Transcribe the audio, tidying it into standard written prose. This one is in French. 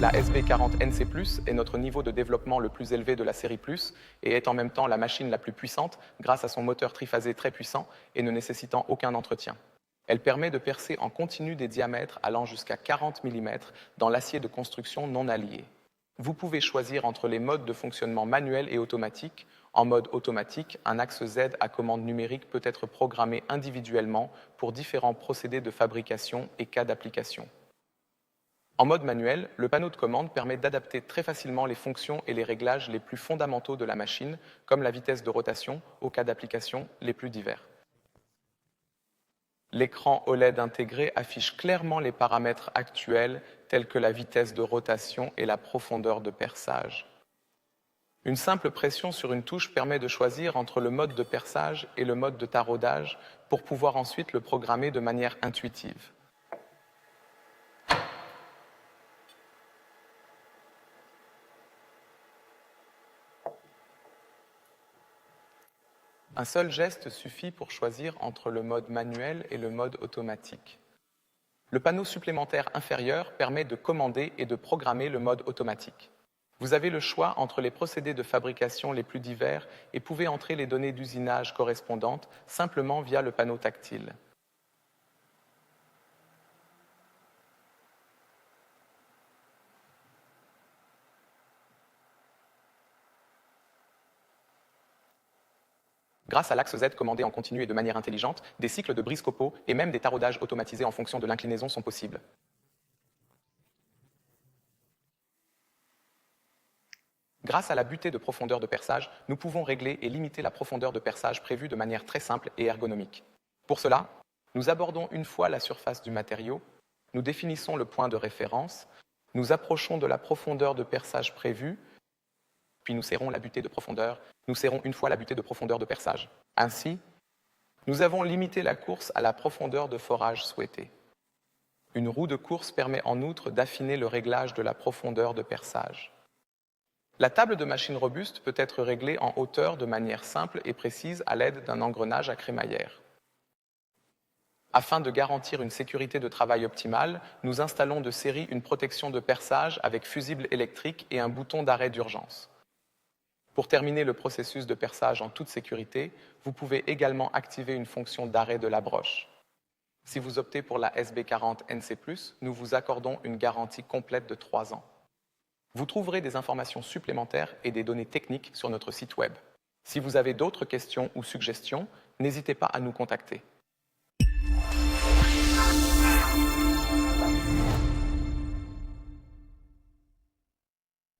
La SB40NC+, est notre niveau de développement le plus élevé de la série Plus et est en même temps la machine la plus puissante grâce à son moteur triphasé très puissant et ne nécessitant aucun entretien. Elle permet de percer en continu des diamètres allant jusqu'à 40 mm dans l'acier de construction non allié. Vous pouvez choisir entre les modes de fonctionnement manuel et automatique. En mode automatique, un axe Z à commande numérique peut être programmé individuellement pour différents procédés de fabrication et cas d'application. En mode manuel, le panneau de commande permet d'adapter très facilement les fonctions et les réglages les plus fondamentaux de la machine, comme la vitesse de rotation, aux cas d'application les plus divers. L'écran OLED intégré affiche clairement les paramètres actuels tels que la vitesse de rotation et la profondeur de perçage. Une simple pression sur une touche permet de choisir entre le mode de perçage et le mode de taraudage pour pouvoir ensuite le programmer de manière intuitive. Un seul geste suffit pour choisir entre le mode manuel et le mode automatique. Le panneau supplémentaire inférieur permet de commander et de programmer le mode automatique. Vous avez le choix entre les procédés de fabrication les plus divers et pouvez entrer les données d'usinage correspondantes simplement via le panneau tactile. Grâce à l'axe Z commandé en continu et de manière intelligente, des cycles de brise-copeaux et même des taraudages automatisés en fonction de l'inclinaison sont possibles. Grâce à la butée de profondeur de perçage, nous pouvons régler et limiter la profondeur de perçage prévue de manière très simple et ergonomique. Pour cela, nous abordons une fois la surface du matériau, nous définissons le point de référence, nous approchons de la profondeur de perçage prévue, puis nous serrons la butée de profondeur, nous serrons une fois la butée de profondeur de perçage. Ainsi, nous avons limité la course à la profondeur de forage souhaitée. Une roue de course permet en outre d'affiner le réglage de la profondeur de perçage. La table de machine robuste peut être réglée en hauteur de manière simple et précise à l'aide d'un engrenage à crémaillère. Afin de garantir une sécurité de travail optimale, nous installons de série une protection de perçage avec fusible électrique et un bouton d'arrêt d'urgence. Pour terminer le processus de perçage en toute sécurité, vous pouvez également activer une fonction d'arrêt de la broche. Si vous optez pour la SB40NC+, nous vous accordons une garantie complète de 3 ans. Vous trouverez des informations supplémentaires et des données techniques sur notre site web. Si vous avez d'autres questions ou suggestions, n'hésitez pas à nous contacter.